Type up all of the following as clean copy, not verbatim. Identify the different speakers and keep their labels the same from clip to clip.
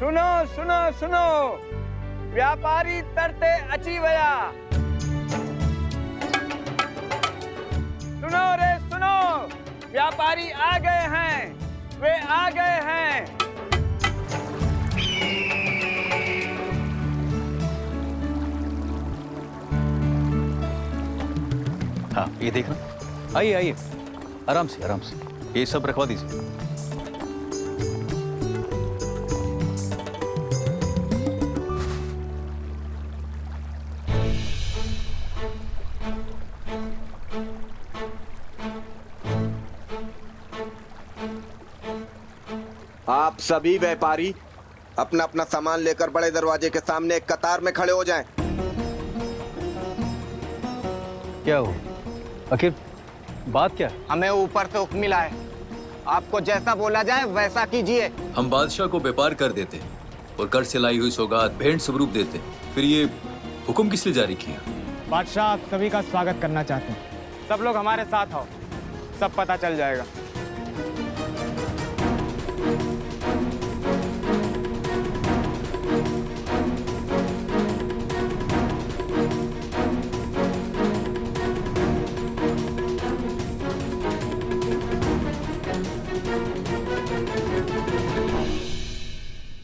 Speaker 1: सुनो सुनो सुनो, व्यापारी तरते अची वया। सुनो रे सुनो, व्यापारी आ गए हैं, वे आ गए हैं।
Speaker 2: हाँ, ये देखना। आइए आइए, आराम से आराम से, ये सब रखवा दीजिए।
Speaker 3: आप सभी व्यापारी अपना अपना सामान लेकर बड़े दरवाजे के सामने एक कतार में खड़े हो जाएं।
Speaker 2: क्या हो आखिर, बात क्या है?
Speaker 4: हमें ऊपर से हुक्म मिला है, आपको जैसा बोला जाए वैसा कीजिए।
Speaker 5: हम बादशाह को व्यापार कर देते हैं और कर से लाई हुई सौगात भेंट स्वरूप देते हैं। फिर ये हुक्म किस लिए जारी किया?
Speaker 4: बादशाह आप सभी का स्वागत करना चाहते हैं। सब लोग हमारे साथ आओ, सब पता चल जाएगा।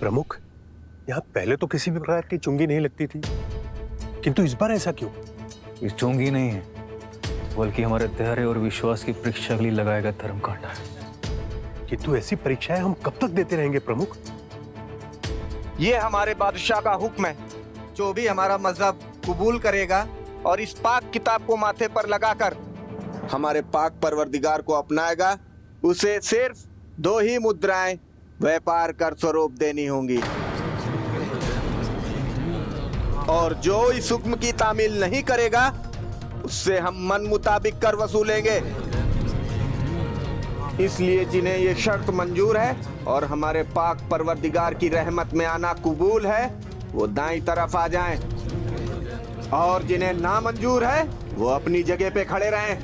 Speaker 6: प्रमुख, यहाँ पहले तो किसी भी प्रकार की चुंगी नहीं लगती थी, किंतु इस बार ऐसा क्यों?
Speaker 2: ये चोंगी नहीं है, बल्कि हमारे धैर्य और विश्वास की परीक्षा के लिए लगाएगा धर्म कांटा है।
Speaker 6: किंतु ऐसी परीक्षाएं हम कब तक देते रहेंगे प्रमुख?
Speaker 3: ये हमारे बादशाह का हुक्म है। जो भी हमारा मजहब कबूल करेगा और इस पाक किताब को माथे पर लगाकर हमारे पाक परवरदिगार को अपनाएगा, उसे सिर्फ 2 ही मुद्राएं व्यापार कर स्वरूप देनी होंगी, और जो इस हुक्म की तामील नहीं करेगा उससे हम मन मुताबिक कर वसूलेंगे। इसलिए जिन्हें ये शर्त मंजूर है और हमारे पाक परवरदिगार की रहमत में आना कबूल है, वो दाईं तरफ आ जाएं, और जिन्हें ना मंजूर है वो अपनी जगह पे खड़े रहें।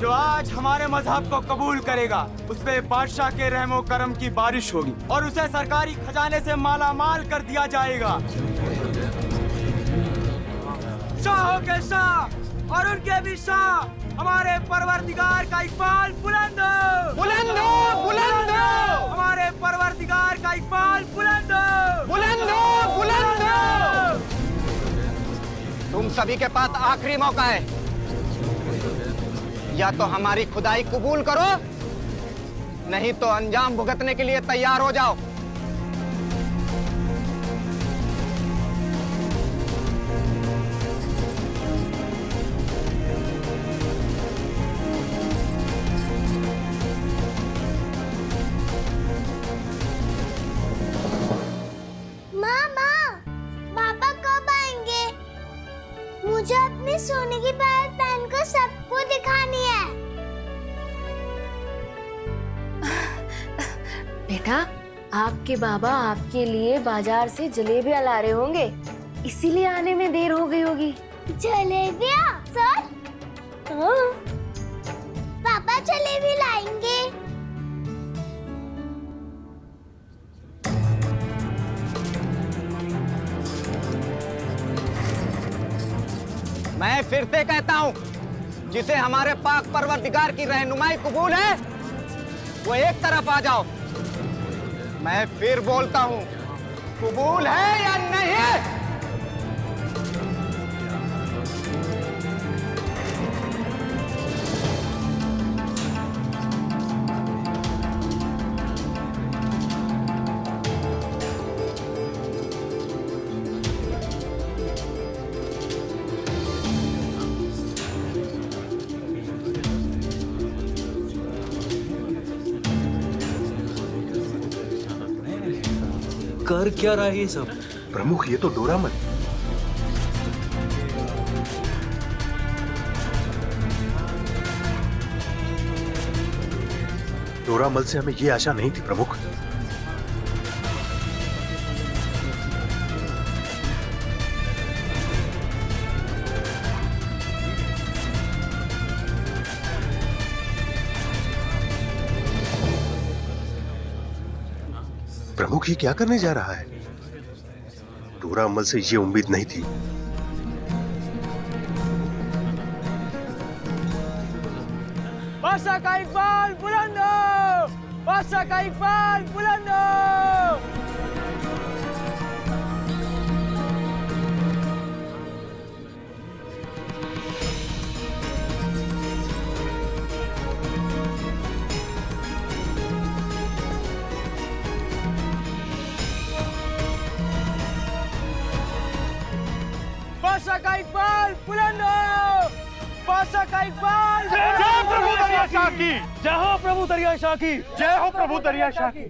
Speaker 4: जो आज हमारे मजहब को कबूल करेगा उस पे बादशाह के रहमो करम की बारिश होगी और उसे सरकारी खजाने से माला माल कर दिया जाएगा। शाहों के शाह और उनके भी शाह हमारे परवरदिगार का इकबाल बुलंद हो, बुलंद हो, बुलंद हो। हमारे परवरदिगार का इकबाल बुलंद हो, बुलंद हो, बुलंद हो। तुम सभी के पास आखिरी मौका है, या तो हमारी खुदाई कबूल करो, नहीं तो अंजाम भुगतने के लिए तैयार हो जाओ।
Speaker 7: मामा, पापा कब आएंगे? मुझे अपने सोने की पायल पहनकर सबको दिखानी है।
Speaker 8: बेटा, आपके बाबा आपके लिए बाजार से जलेबियां ला रहे होंगे, इसीलिए आने में देर हो गई होगी।
Speaker 7: जलेबियाँ? सर? हाँ। पापा जलेबी लाएंगे।
Speaker 4: मैं फिर से कहता हूँ, जिसे हमारे पाक परवरदिगार की रहनुमाई कबूल है वो एक तरफ आ जाओ। मैं फिर बोलता हूँ, कबूल है या नहीं?
Speaker 5: कर क्या रहा है ये सब?
Speaker 6: प्रमुख, ये तो डोरामल। डोरामल से हमें ये आशा नहीं थी प्रमुख। प्रमुख ये क्या करने जा रहा है? पूरा अमल से ये उम्मीद नहीं थी।
Speaker 4: बादशाह का इकबाल बुलंद हो! बादशाह का इकबाल बुलंद हो! बादशाह का इकबाल बुलंद हो! बादशाह का इकबाल!
Speaker 6: जय प्रभु दरिया शाह की! जय हो प्रभु दरिया शाह की! जय हो प्रभु दरिया शाह की!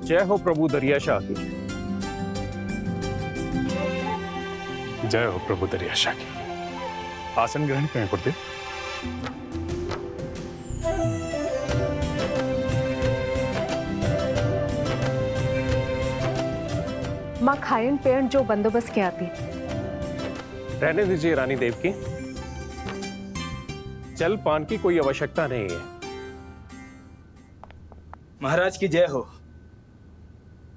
Speaker 6: जय हो प्रभु दरिया शाह की! जय हो प्रभु दरिया शाह की! आसन ग्रहण करें गुरुदेव।
Speaker 9: माँ खायन पेड़ जो बंदोबस्त की आती।
Speaker 6: रहने दीजिए रानी देव की, जल पान की कोई आवश्यकता नहीं है।
Speaker 10: महाराज की जय हो।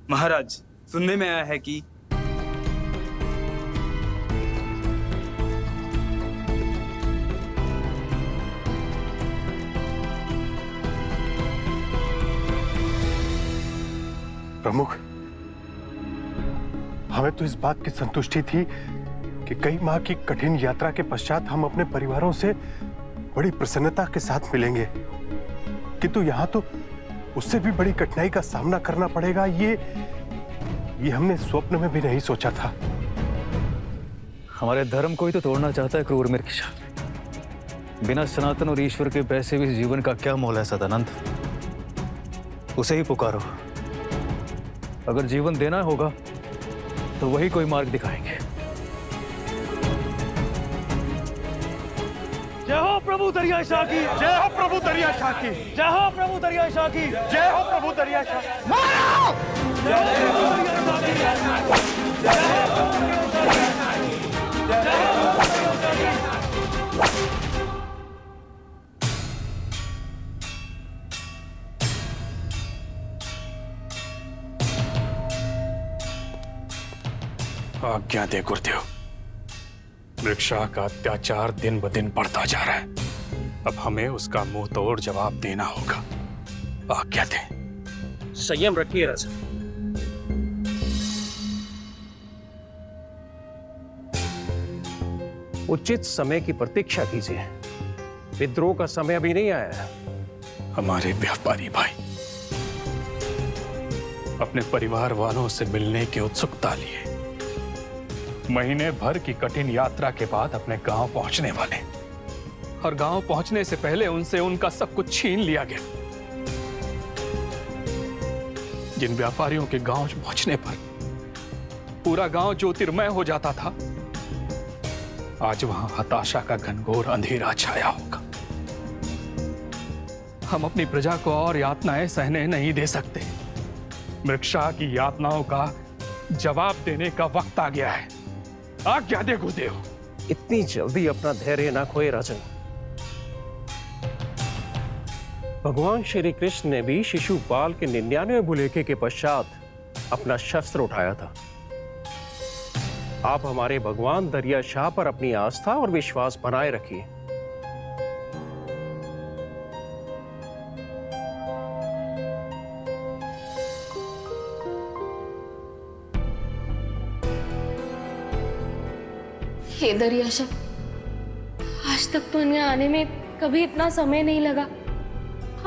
Speaker 10: महाराज, सुनने में आया है कि
Speaker 6: प्रमुख, हमें तो इस बात की संतुष्टि थी कि कई माह की कठिन यात्रा के पश्चात हम अपने परिवारों से बड़ी प्रसन्नता के साथ मिलेंगे, किंतु यहाँ तो उससे भी बड़ी कठिनाई का सामना करना पड़ेगा। ये हमने स्वप्न में भी नहीं सोचा था।
Speaker 2: हमारे धर्म को ही तो तोड़ना चाहता है क्रूर मृगशा। बिना सनातन और ईश्वर के पैसे भी जीवन का क्या मोल है सदानंद? उसे ही पुकारो। अगर जीवन देना होगा तो वही कोई मार्ग दिखाएंगे।
Speaker 6: जय हो प्रभु दरिया शाह की! जय हो प्रभु दरिया शाह की! जय हो प्रभु दरिया शाह की! जय हो प्रभु दरिया शाह! मारो! जय हो प्रभु दरिया शाह की! जय हो प्रभु दरिया शाह की! जय हो प्रभु दरिया शाह की! आज्ञा दे गुरुदेव। मृगशाह का अत्याचार दिन ब दिन बढ़ता जा रहा है। अब हमें उसका मुंह तोड़ जवाब देना होगा। आज्ञा दे।
Speaker 11: संयम रखिए राजा।
Speaker 6: उचित समय की प्रतीक्षा कीजिए। विद्रोह का समय अभी नहीं आया है। हमारे व्यापारी भाई अपने परिवार वालों से मिलने की उत्सुकता लिए महीने भर की कठिन यात्रा के बाद अपने गांव पहुंचने वाले, और गांव पहुंचने से पहले उनसे उनका सब कुछ छीन लिया गया। जिन व्यापारियों के गांव पहुंचने पर पूरा गांव ज्योतिर्मय हो जाता था, आज वहां हताशा का घनघोर अंधेरा छाया होगा। हम अपनी प्रजा को और यातनाएं सहने नहीं दे सकते। मृगशाह की यातनाओं का जवाब देने का वक्त आ गया है। आज्ञा दे गुरुदेव।
Speaker 11: इतनी जल्दी अपना धैर्य ना खोए राजन। भगवान श्री कृष्ण ने भी शिशुपाल के 99 भुलेखे के पश्चात अपना शस्त्र उठाया था। आप हमारे भगवान दरिया शाह पर अपनी आस्था और विश्वास बनाए रखिए।
Speaker 8: हे दरियाशाह, आज तक तो इन्हें आने में कभी इतना समय नहीं लगा।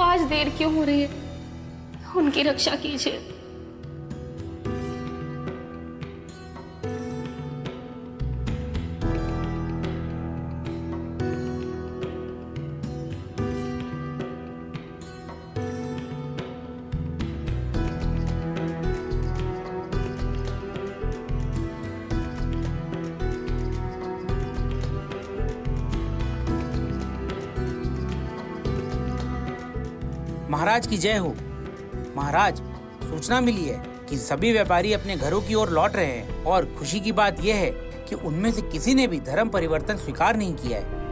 Speaker 8: आज देर क्यों हो रही है? उनकी रक्षा कीजिए।
Speaker 12: महाराज की जय हो। महाराज, सूचना मिली है
Speaker 4: कि सभी व्यापारी अपने घरों की ओर लौट रहे हैं और खुशी की बात यह है कि उनमें से किसी ने भी धर्म परिवर्तन स्वीकार नहीं किया है।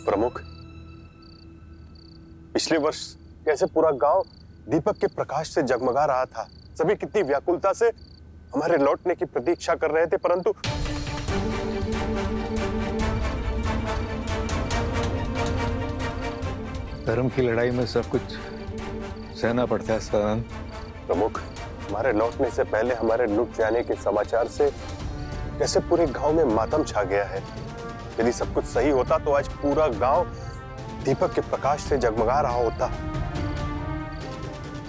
Speaker 6: प्रमुख, पिछले वर्ष कैसे पूरा गांव दीपक के प्रकाश से जगमगा रहा था। सभी कितनी व्याकुलता से हमारे लौटने की प्रतीक्षा कर रहे थे, परंतु
Speaker 2: धर्म की लड़ाई में सब कुछ सहना पड़ता है सदानंद।
Speaker 6: प्रमुख, हमारे लौटने से पहले हमारे लुट जाने के समाचार से कैसे पूरे गांव में मातम छा गया है। यदि सब कुछ सही होता तो आज पूरा गांव दीपक के प्रकाश से जगमगा रहा होता।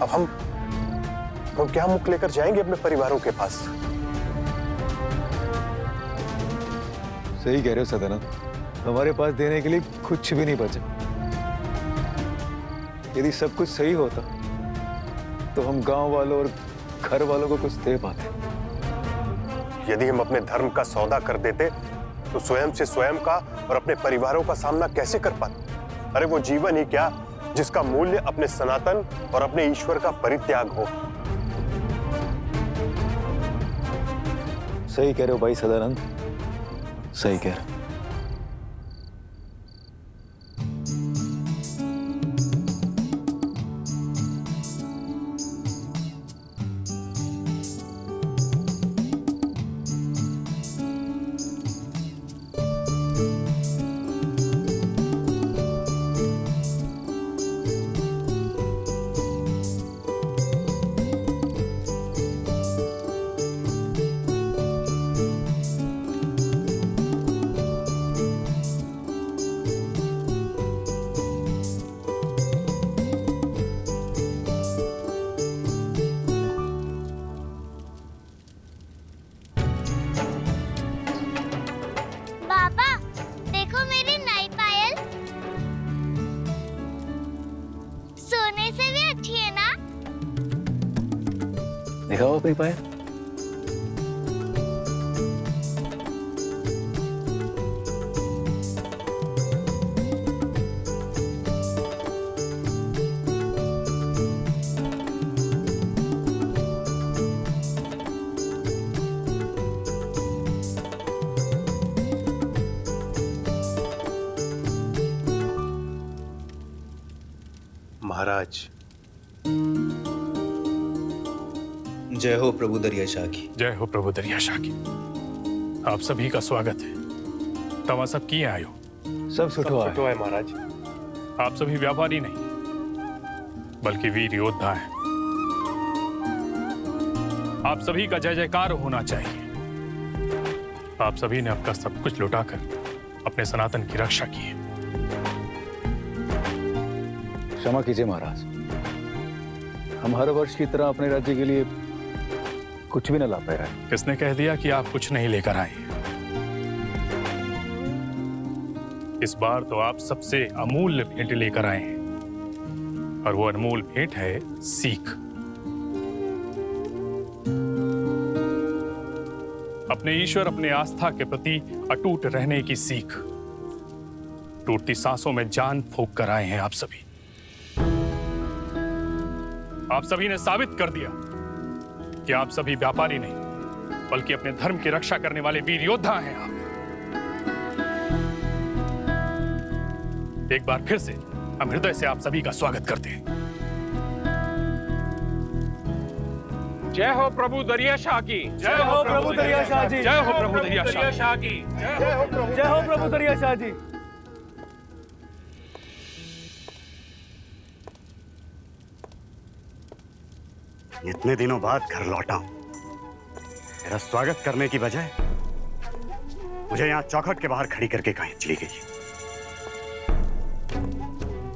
Speaker 6: अब हम क्या मुख लेकर जाएंगे अपने परिवारों के पास?
Speaker 2: सही कह रहे हो सदानंद, हमारे पास देने के लिए कुछ भी नहीं बचा। यदि सब कुछ सही होता तो हम गांव वालों और घर वालों को कुछ दे पाते।
Speaker 6: यदि हम अपने धर्म का सौदा कर देते तो स्वयं से स्वयं का और अपने परिवारों का सामना कैसे कर पाते? अरे वो जीवन ही क्या जिसका मूल्य अपने सनातन और अपने ईश्वर का परित्याग हो।
Speaker 2: सही कह रहे हो भाई सदानंद, सही कह रहे हो। दिखाओ अपनी पायल।
Speaker 6: महाराज,
Speaker 5: जय हो प्रभु दरिया शाह की।
Speaker 12: जय हो प्रभु दरिया शाह की। आप सभी का स्वागत है। तवा सब किए आयो।
Speaker 2: सब सुठो
Speaker 6: है महाराज।
Speaker 12: आप सभी व्यापारी नहीं बल्कि वीर योद्धा हैं। आप सभी का जय जयकार होना चाहिए। आप सभी ने आपका सब कुछ लुटाकर अपने सनातन की रक्षा की है।
Speaker 2: क्षमा कीजिए महाराज, हम हर वर्ष की तरह अपने राज्य के लिए कुछ भी न ला पाए रहे।
Speaker 12: किसने कह दिया कि आप कुछ नहीं लेकर आए? इस बार तो आप सबसे अमूल्य भेंट लेकर आए हैं और वो अनमोल भेंट है सीख। अपने ईश्वर, अपने आस्था के प्रति अटूट रहने की सीख। टूटती सांसों में जान फूंक कर आए हैं आप सभी। आप सभी ने साबित कर दिया कि आप सभी व्यापारी नहीं बल्कि अपने धर्म की रक्षा करने वाले वीर योद्धा हैं। आप एक बार फिर से हम हृदय से आप सभी का स्वागत करते हैं।
Speaker 11: जय हो प्रभु दरिया शाह की।
Speaker 1: जय हो प्रभु दरिया शाह जी।
Speaker 12: जय हो प्रभु दरिया शाह की।
Speaker 1: जय हो प्रभु दरिया शाह जी।
Speaker 13: इतने दिनों बाद घर लौटा हूं। मेरा स्वागत करने की बजाय मुझे यहां चौखट के बाहर खड़ी करके कहीं चली गई।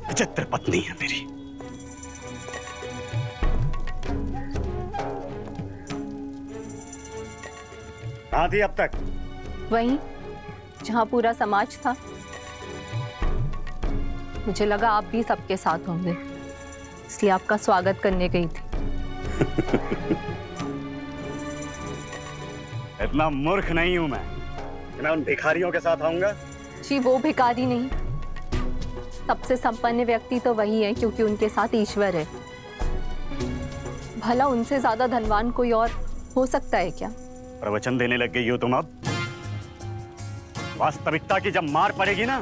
Speaker 13: विचित्र पत्नी है मेरी। कहाँ थी अब तक?
Speaker 9: वहीं जहां पूरा समाज था। मुझे लगा आप भी सबके साथ होंगे, इसलिए आपका स्वागत करने गई थी।
Speaker 13: इतना मूर्ख नहीं हूं मैं कि मैं उन भिखारियों के साथ आऊंगा।
Speaker 9: जी वो भिखारी नहीं, सबसे संपन्न व्यक्ति तो वही है क्योंकि उनके साथ ईश्वर है। भला उनसे ज्यादा धनवान कोई और हो सकता है क्या?
Speaker 13: प्रवचन देने लग गई हो तुम अब। वास्तविकता की जब मार पड़ेगी ना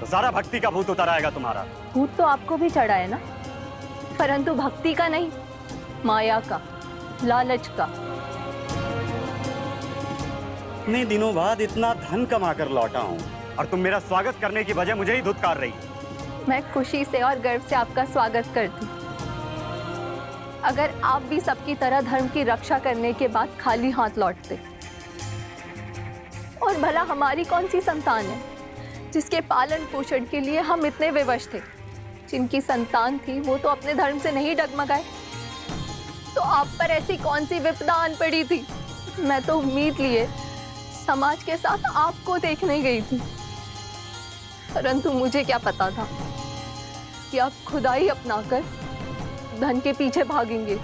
Speaker 13: तो सारा भक्ति का भूत उतर आएगा तुम्हारा।
Speaker 9: भूत तो आपको भी चढ़ा है ना, परंतु भक्ति का नहीं, माया का, लालच का।
Speaker 13: इतने दिनों बाद इतना धन कमा कर लौटा हूं और तुम मेरा स्वागत करने की वजह मुझे ही धुतकार रही।
Speaker 9: मैं खुशी से और गर्व से आपका स्वागत करती। अगर आप भी सबकी तरह धर्म की रक्षा करने के बाद खाली हाथ लौटते, और भला हमारी कौन सी संतान है जिसके पालन पोषण के लिए हम इतने विवश थे? जिनकी संतान थी वो तो अपने धर्म से नहीं डगमगाए, तो आप पर ऐसी कौन सी विपदा आन पड़ी थी? मैं तो उम्मीद लिए समाज के साथ आपको देखने गई थी, परंतु मुझे क्या पता था कि आप खुदाई अपनाकर धन के पीछे भागेंगे।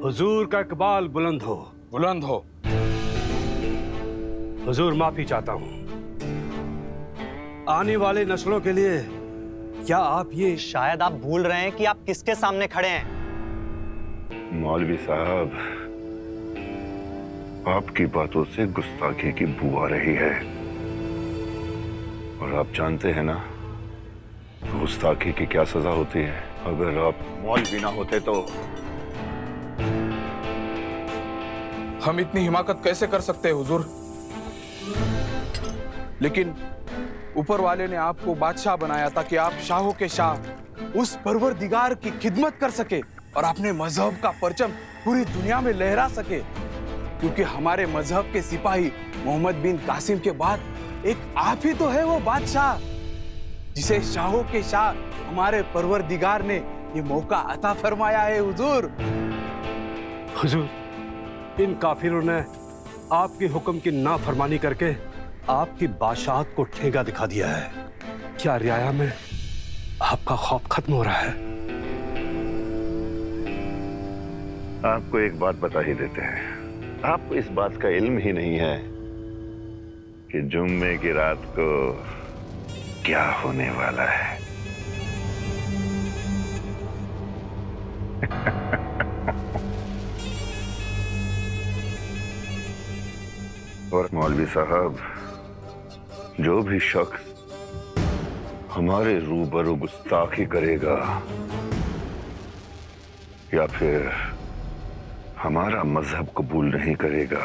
Speaker 11: हुजूर का इकबाल बुलंद हो।
Speaker 12: बुलंद हो।
Speaker 11: हुजूर माफी चाहता हूं। आने वाले नस्लों के लिए क्या आप ये
Speaker 3: शायद आप भूल रहे हैं कि आप किसके सामने खड़े हैं।
Speaker 6: मौलवी साहब, आपकी बातों से गुस्ताखी की बू आ रही है, और आप जानते हैं ना गुस्ताखी की क्या सजा होती है। अगर आप मौलवी ना होते तो
Speaker 14: हम इतनी हिमाकत कैसे कर सकते हैं हुजूर? लेकिन ऊपर वाले ने आपको बादशाह बनाया ताकि आप शाहों के शाह उस परवरदिगार की खिदमत कर सके और अपने मजहब का परचम पूरी दुनिया में लहरा सके। क्योंकि हमारे मजहब के सिपाही मोहम्मद बिन कासिम के बाद एक आप ही तो है वो बादशाह जिसे शाहों के शाह हमारे परवरदिगार ने ये मौका अता फरमाया है। हुजूर,
Speaker 11: हुजूर, इन काफिरों ने आपके हुक्म की नाफरमानी करके आपकी बादशाहत को ठेगा दिखा दिया है। क्या रियाया में आपका खौफ खत्म हो रहा है?
Speaker 6: आपको एक बात बता ही देते हैं, आपको इस बात का इल्म ही नहीं है कि जुम्मे की रात को क्या होने वाला है। और मौलवी साहब, जो भी शख्स हमारे रूबरू गुस्ताखी करेगा या फिर हमारा मजहब कबूल नहीं करेगा,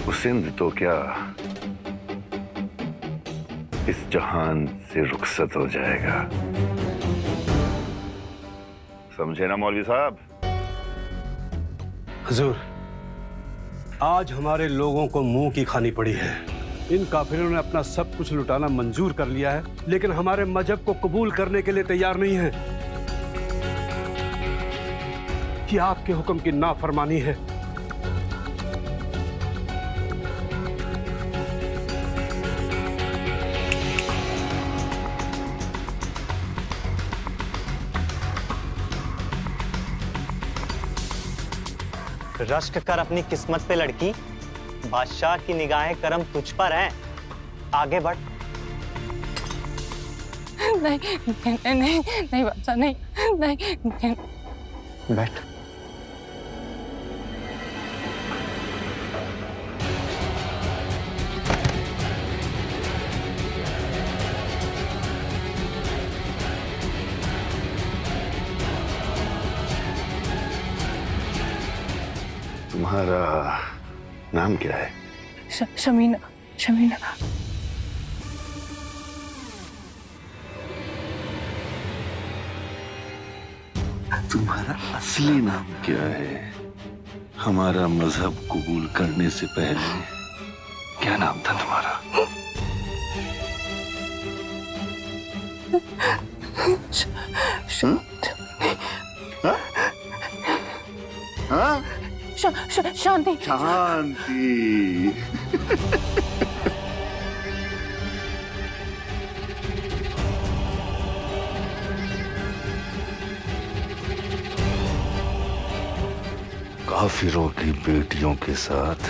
Speaker 6: वो सिंध तो क्या इस जहान से रुखसत हो जाएगा। समझे ना मौलवी साहब?
Speaker 11: हुजूर, आज हमारे लोगों को मुंह की खानी पड़ी है। इन काफिरों ने अपना सब कुछ लुटाना मंजूर कर लिया है, लेकिन हमारे मजहब को कबूल करने के लिए तैयार नहीं है। कि आपके हुक्म की नाफरमानी है।
Speaker 3: रश्क कर अपनी किस्मत पे लड़की,
Speaker 15: बादशाह की निगाहें करम तुझ पर हैं। आगे बढ़।
Speaker 8: नहीं नहीं नहीं नहीं बादशाह, नहीं नहीं।
Speaker 3: बैठ।
Speaker 13: तुम्हारा नाम क्या है?
Speaker 8: शमीना। शमीना।
Speaker 16: तुम्हारा असली नाम क्या है? हमारा मजहब कबूल करने से पहले क्या नाम था तुम्हारा?
Speaker 8: शांति।
Speaker 16: शांति। काफिरों की बेटियों के साथ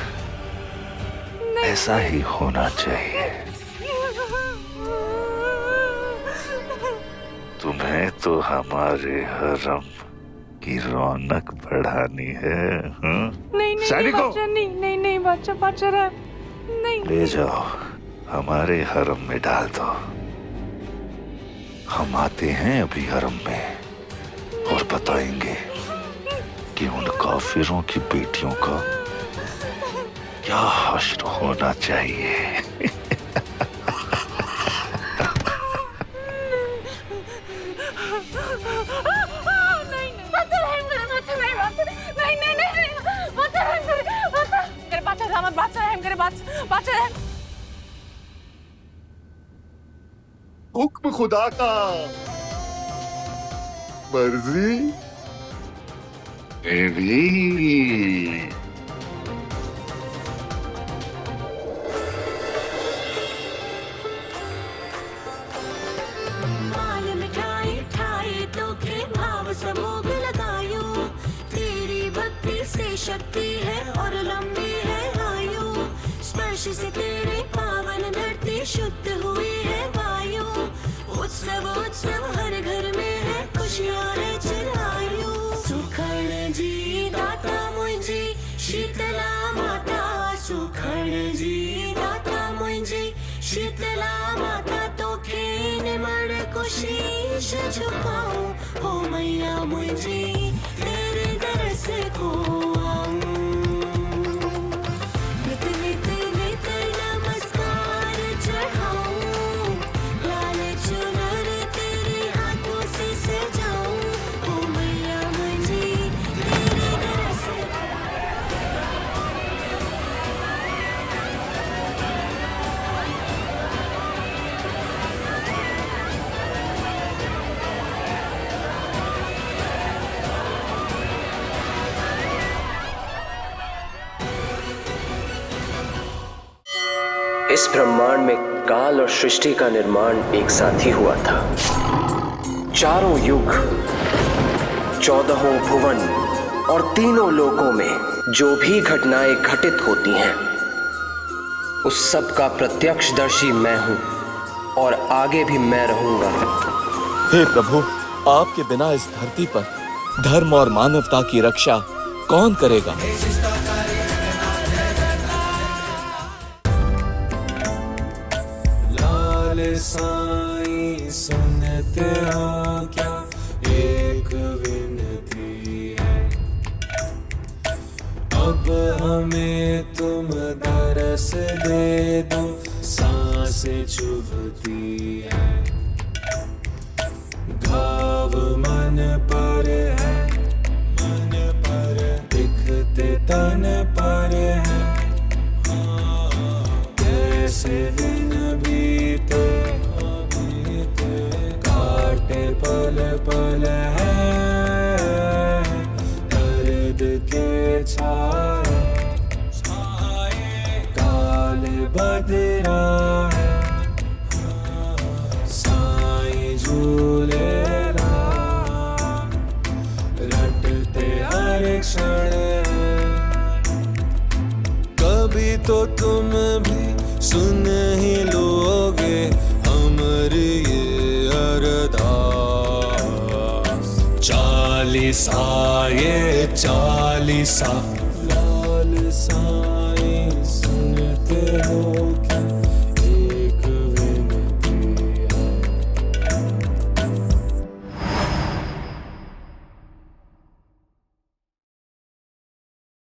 Speaker 16: ऐसा ही होना चाहिए। तुम्हें तो हमारे हरम की रौनक बढ़ानी है।
Speaker 8: नहीं बादशाह नहीं।
Speaker 16: ले जाओ, हमारे हरम में डाल दो। हम आते हैं अभी हरम में और बताएंगे कि उन काफिरों की बेटियों का क्या हश्र होना चाहिए। हुक्म खुदा का, मर्जी मेरी।
Speaker 17: माल मिठाई ठाई तो के भाव समूह लगायो। तेरी भक्ति से शक्ति है और लंबी है आयु। स्पर्श से तेरे पावन धरती शुद्ध हुई है वायु। उत्सव उत्सव हर घर में है, खुशियाँ है चिरायु। सुखण जी दाता मुझी शीतला माता। सुखण जी दाता मुझी शीतला माता। तो खेन मर को शीश झुकाऊं हो मैया मुझी तेरे दर से को आऊं। नित नित नित नमस्कार चढ़ाऊं। लाल चुनर तेरे हाथों से सजाऊं हो मैया मुझी तेरे दर से।
Speaker 18: इस ब्रह्मांड में काल और सृष्टि का निर्माण एक साथ ही हुआ था। चारों युग, 14 भुवन और तीनों लोकों में जो भी घटनाएं घटित होती हैं, उस सब का प्रत्यक्षदर्शी मैं हूं और आगे भी मैं रहूंगा।
Speaker 19: हे प्रभु, आपके बिना इस धरती पर धर्म और मानवता की रक्षा कौन करेगा?
Speaker 20: साईं सुनते हो क्या एक विनती है। अब हमें तुम दरस दे दो, सांस चुभती है। घाव मन पर है, मन पर दिखते तन पर है। कैसे दिन बीते काटे पल पल है। दर्द के छाए काले बदरा है। साईं झूले रटते हर क्षण। कभी तो तुम भी सुन ही लोगे हमारी ये अरदास। चालीसा ये चालीसा लाल साईं सुनते हो